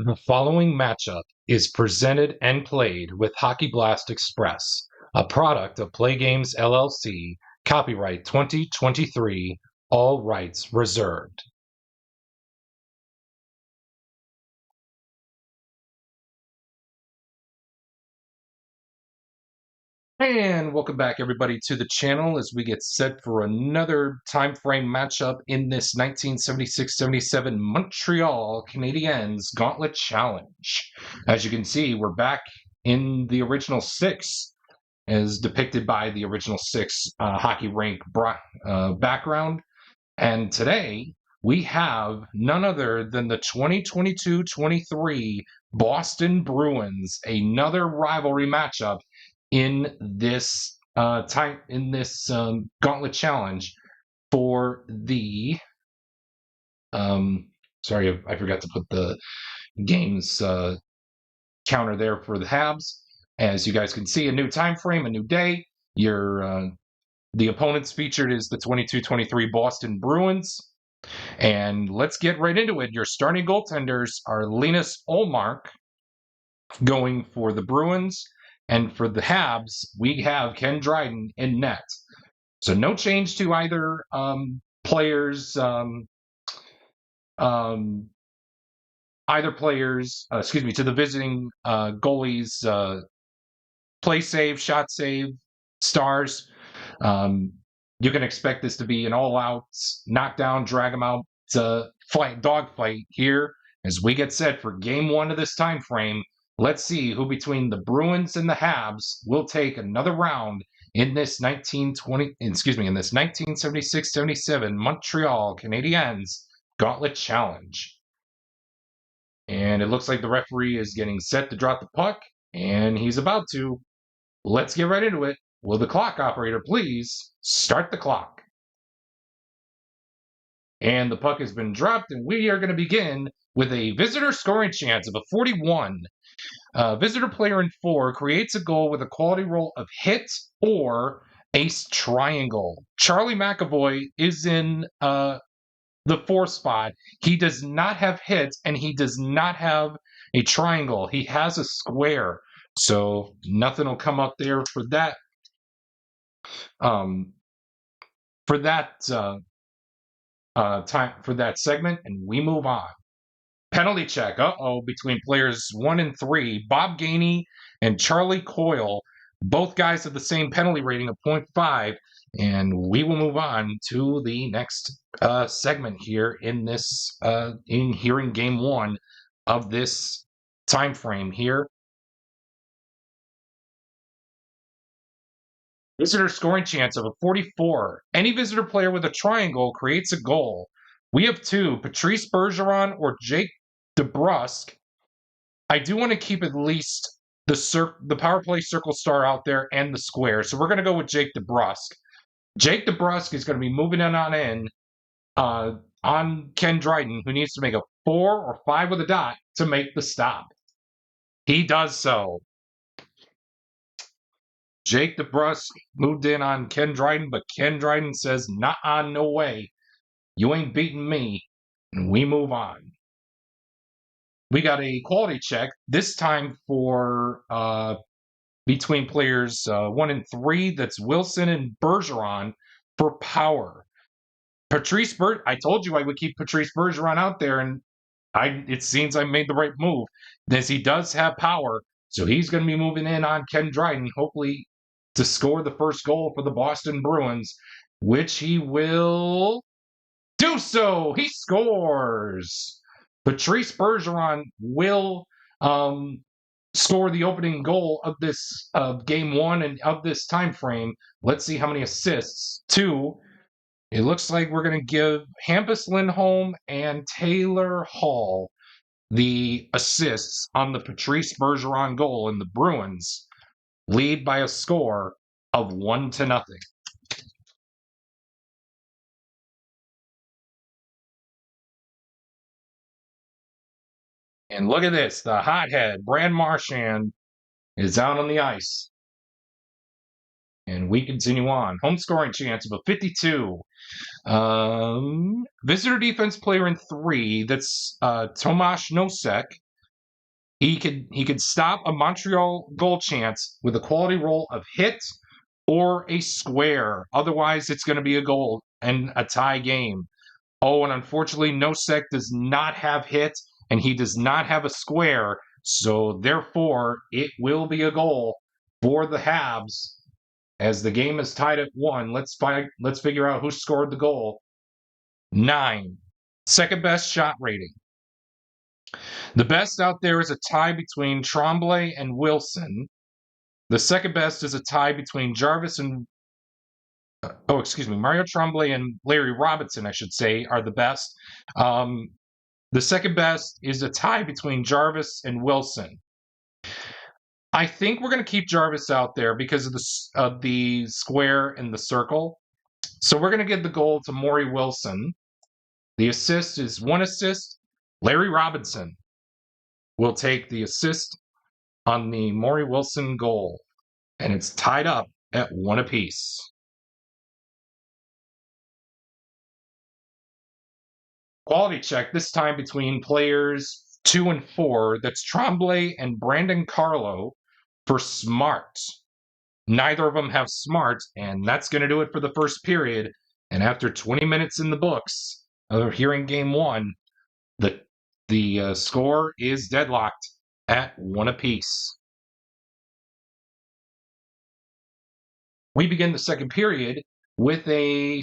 The following matchup is presented and played with Hockey Blast Express, a product of PLAAY Games LLC, copyright 2023, all rights reserved. And welcome back, everybody, to the channel as we get set for another time frame matchup in this 1976-77 Montreal Canadiens Gauntlet Challenge. As you can see, we're back in the original six, as depicted by the original six hockey rink background. And today, we have none other than the 2022-23 Boston Bruins, another rivalry matchup in this Gauntlet Challenge for the sorry, I forgot to put the games counter there for the Habs. As you guys can see, a new time frame, a new day. The opponents featured is the 22-23 Boston Bruins. And let's get right into it. Your starting goaltenders are Linus Ullmark going for the Bruins. And for the Habs, we have Ken Dryden in net. So no change to either players. To the visiting goalies' play save, shot save, stars. You can expect this to be an all-out knockdown, drag them out, dogfight here as we get set for Game 1 of this time frame. Let's see who between the Bruins and the Habs will take another round in this 1976-77 Montreal Canadiens Gauntlet Challenge. And it looks like the referee is getting set to drop the puck, and he's about to. Let's get right into it. Will the clock operator please start the clock? And the puck has been dropped, and we are going to begin with a visitor scoring chance of a 41. Visitor player in 4 creates a goal with a quality roll of hit or ace triangle. Charlie McAvoy is in the 4th spot. He does not have hits, and he does not have a triangle. He has a square, so nothing will come up there for that. Time for that segment, and we move on. Penalty check. Between players 1 and 3, Bob Gainey and Charlie Coyle. Both guys have the same penalty rating of 0.5, and we will move on to the next segment here in this in Game 1 of this time frame here. Visitor scoring chance of a 44. Any visitor player with a triangle creates a goal. We have 2, Patrice Bergeron or Jake DeBrusk. I do want to keep at least the power play circle star out there and the square. So we're going to go with Jake DeBrusk. Jake DeBrusk is going to be moving in on Ken Dryden, who needs to make a 4 or 5 with a dot to make the stop. He does so. Jake DeBrusk moved in on Ken Dryden, but Ken Dryden says, "Nah, no way. You ain't beating me." And we move on. We got a quality check, this time for between players 1 and 3. That's Wilson and Bergeron for power. I told you I would keep Patrice Bergeron out there, and it seems I made the right move. As he does have power, so he's going to be moving in on Ken Dryden, hopefully to score the first goal for the Boston Bruins, which he will do so. He scores. Patrice Bergeron will score the opening goal of this Game 1 and of this time frame. Let's see how many assists. 2. It looks like we're going to give Hampus Lindholm and Taylor Hall the assists on the Patrice Bergeron goal, and the Bruins lead by a score of 1-0. And look at this. The hothead, Brad Marchand, is out on the ice. And we continue on. Home scoring chance of a 52. Visitor defense player in 3. That's Tomasz Nosek. He could stop a Montreal goal chance with a quality roll of hit or a square. Otherwise, it's going to be a goal and a tie game. Oh, and unfortunately, Nosek does not have hit, and he does not have a square. So therefore, it will be a goal for the Habs as the game is tied at 1. Let's figure out who scored the goal. 9. Second best shot rating. The best out there is a tie between Tremblay and Wilson. The second best is a tie between Jarvis and Mario Tremblay and Larry Robinson, I should say, are the best. The second best is a tie between Jarvis and Wilson. I think we're going to keep Jarvis out there because of the square and the circle. So we're going to give the goal to Maury Wilson. The assist is 1 assist. Larry Robinson will take the assist on the Maury Wilson goal, and it's tied up at 1 apiece. Quality check, this time between players 2 and 4. That's Tremblay and Brandon Carlo for Smart. Neither of them have Smart, and that's going to do it for the first period. And after 20 minutes in the books of hearing game 1, the score is deadlocked at 1 apiece. We begin the second period with a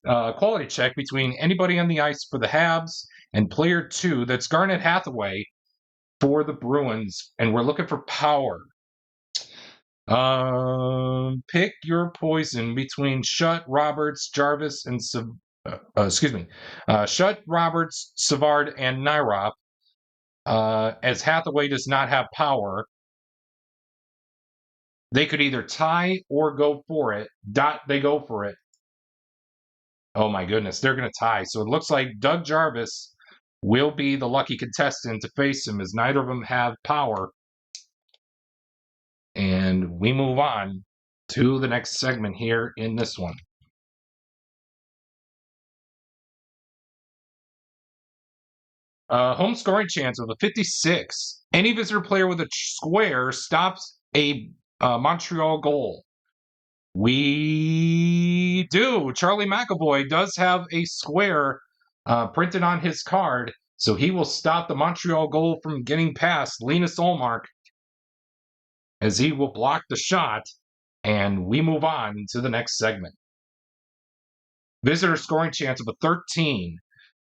quality check between anybody on the ice for the Habs and player 2, that's Garnet Hathaway for the Bruins, and we're looking for power. Pick your poison between Shutt, Roberts, Jarvis, and Shutt, Roberts, Savard, and Nyrop. As Hathaway does not have power, they could either tie or go for it. They go for it. Oh my goodness, they're going to tie. So it looks like Doug Jarvis will be the lucky contestant to face him, as neither of them have power. And we move on to the next segment here in this one. Home scoring chance of a 56. Any visitor player with a square stops a Montreal goal. We do. Charlie McAvoy does have a square printed on his card, so he will stop the Montreal goal from getting past Linus Ullmark, as he will block the shot, and we move on to the next segment. Visitor scoring chance of a 13.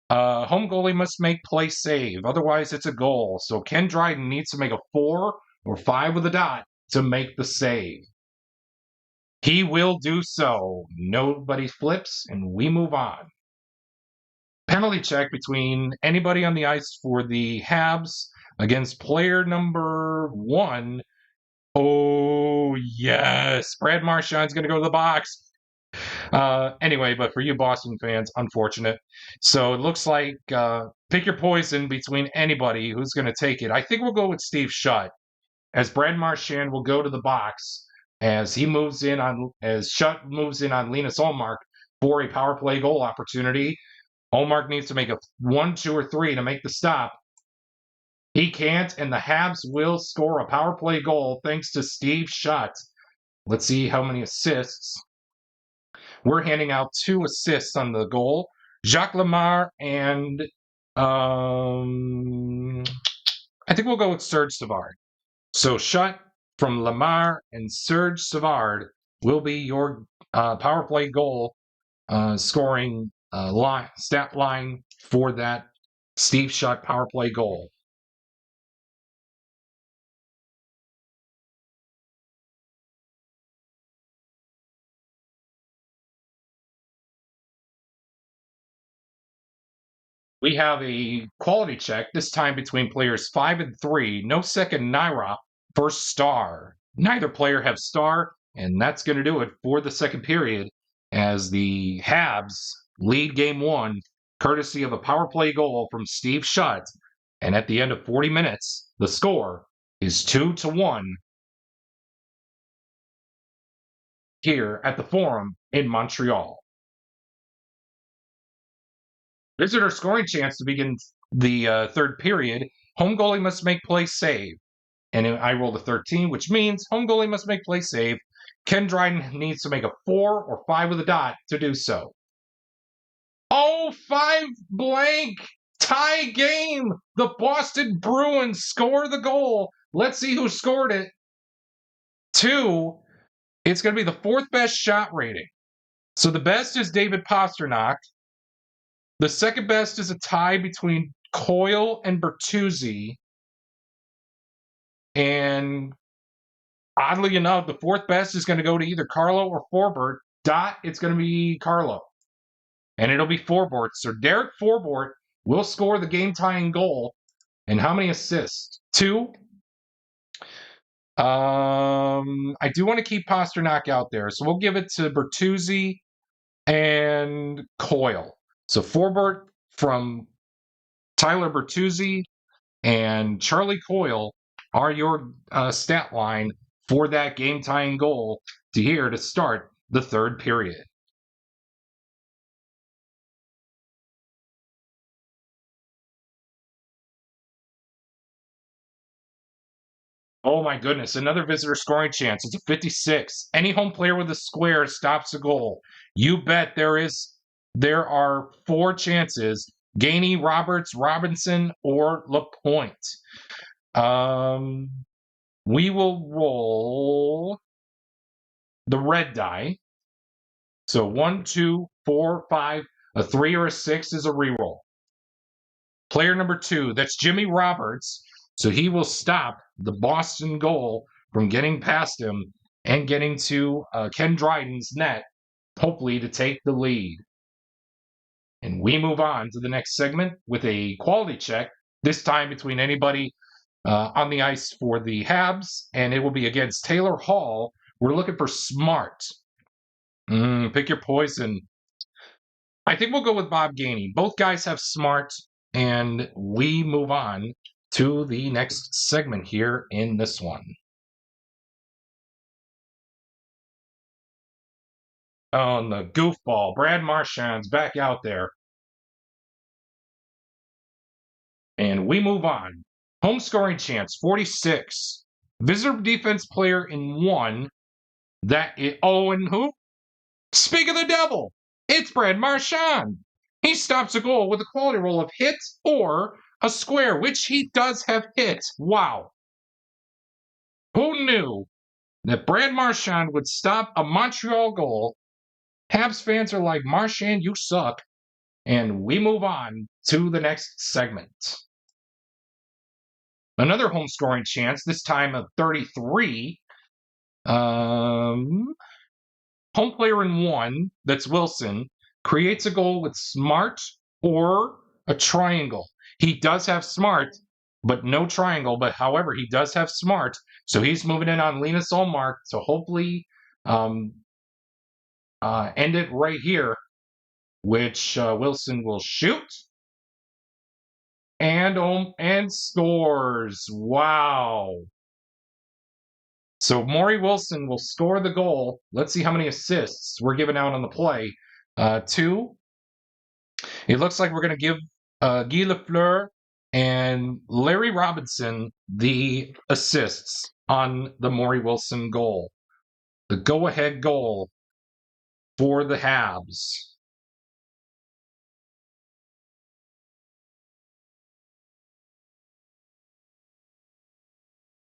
Home goalie must make play save, otherwise it's a goal. So Ken Dryden needs to make a 4 or 5 with a dot to make the save. He will do so. Nobody flips, and we move on. Penalty check between anybody on the ice for the Habs against player number 1. Oh, yes. Brad Marchand's going to go to the box. Anyway, but for you Boston fans, unfortunate. So it looks like pick your poison between anybody who's going to take it. I think we'll go with Steve Shutt, as Brad Marchand will go to the box as Shutt moves in on Linus Ullmark for a power play goal opportunity. Ullmark needs to make a 1, 2, or 3 to make the stop. He can't, and the Habs will score a power play goal thanks to Steve Shutt. Let's see how many assists. We're handing out 2 assists on the goal. Jacques Lemar and I think we'll go with Serge Savard. So Shutt from Lemar and Serge Savard will be your power play goal scoring stat line for that Steve Shutt power play goal. We have a quality check, this time between players 5 and 3. Nosek and Nyrop for star. Neither player have star, and that's going to do it for the second period as the Habs lead game 1, courtesy of a power play goal from Steve Shutt. And at the end of 40 minutes, the score is 2-1 here at the Forum in Montreal. Visitor scoring chance to begin the third period home goalie must make play save. And I rolled a 13, which means home goalie must make play save. Ken Dryden needs to make a 4 or 5 with a dot to do so. Oh, 5 blank. Tie game. The Boston Bruins score the goal. Let's see who scored it. 2. It's going to be the 4th best shot rating. So the best is David Pastrnak. The second best is a tie between Coyle and Bertuzzi. And oddly enough, the 4th best is going to go to either Carlo or Forbort. Dot, it's going to be Carlo. And it'll be Forbort. So Derek Forbort will score the game-tying goal. And how many assists? 2. I do want to keep Pastrnak out there. So we'll give it to Bertuzzi and Coyle. So Forbort from Tyler Bertuzzi and Charlie Coyle are your stat line for that game-tying goal to start the 3rd period. Oh my goodness, another visitor scoring chance. It's a 56. Any home player with a square stops a goal. You bet there are 4 chances. Gainey, Roberts, Robinson, or LaPointe. We will roll the red die. So 1, 2, 4, 5. A 3 or a 6 is a reroll. Player number 2, that's Jimmy Roberts. So he will stop the Boston goal from getting past him and getting to Ken Dryden's net, hopefully to take the lead. And we move on to the next segment with a quality check, this time between anybody on the ice for the Habs, and it will be against Taylor Hall. We're looking for smart. Pick your poison. I think we'll go with Bob Gainey. Both guys have smart, and we move on to the next segment here in this one. Oh, and the goofball. Brad Marchand's back out there. And we move on. Home scoring chance, 46. Visitor defense player in 1. And who? Speak of the devil. It's Brad Marchand. He stops a goal with a quality roll of hit or a square, which he does have hit. Wow. Who knew that Brad Marchand would stop a Montreal goal? Habs fans are like, Marchand, you suck. And we move on to the next segment. Another home scoring chance, this time of 33. Home player in 1, that's Wilson, creates a goal with smart or a triangle. He does have smart, but no triangle. But however, he does have smart. So he's moving in on Linus Ullmark to hopefully end it right here, which Wilson will shoot and scores. Wow. So Maury Wilson will score the goal. Let's see how many assists we're giving out on the play. 2. It looks like we're going to give Guy Lafleur and Larry Robinson the assists on the Maury Wilson goal. The go-ahead goal for the Habs.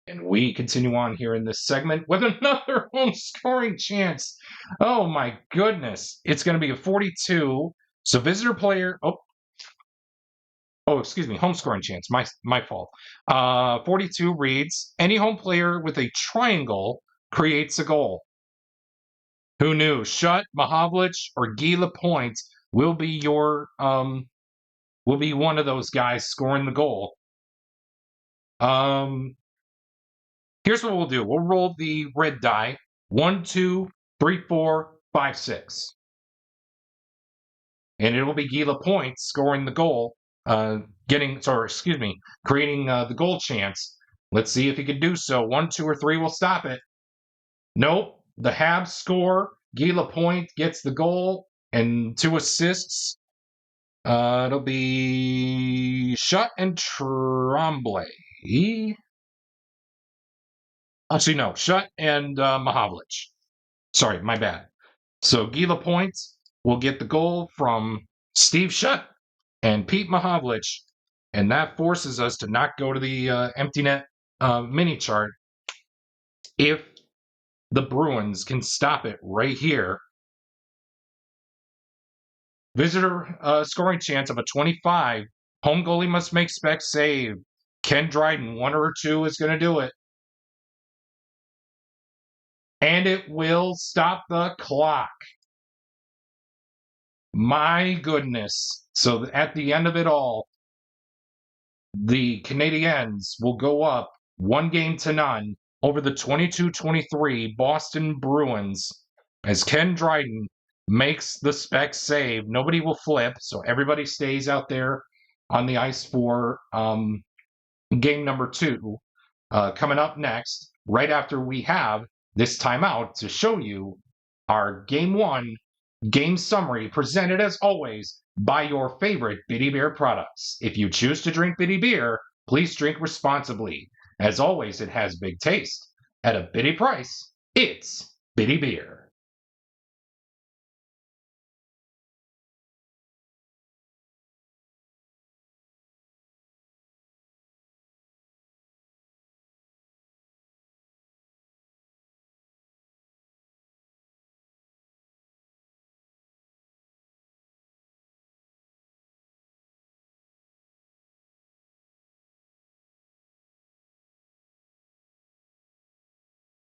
And we continue on here in this segment with another home scoring chance. Oh my goodness. It's going to be a 42. So visitor player, excuse me, home scoring chance. My fault. 42 reads, any home player with a triangle creates a goal. Who knew? Shutt, Mahovlich, or Guy Lapointe will be one of those guys scoring the goal. Here's what we'll do. We'll roll the red die. 1, 2, 3, 4, 5, 6. And it'll be Guy Lapointe scoring the goal, creating the goal chance. Let's see if he can do so. 1, 2, or 3 will stop it. Nope. The Habs score. Guy Lapointe gets the goal and 2 assists. It'll be Shutt and Tremblay. Actually, no, Shutt and Mahavlich. Sorry, my bad. So Gila points will get the goal from Steve Shutt and Pete Mahavlich, and that forces us to not go to the empty net mini chart if the Bruins can stop it right here. Visitor scoring chance of a 25. Home goalie must make spec save. Ken Dryden, 1 or 2 is going to do it. And it will stop the clock. My goodness. So at the end of it all, the Canadiens will go up 1-0 over the 22-23 Boston Bruins as Ken Dryden makes the spec save. Nobody will flip, so everybody stays out there on the ice for game number 2. Coming up next, right after we have this timeout to show you our game 1 game summary presented as always by your favorite Bitty Beer products. If you choose to drink Bitty Beer, please drink responsibly. As always, it has big taste. At a bitty price, it's Bitty Beer.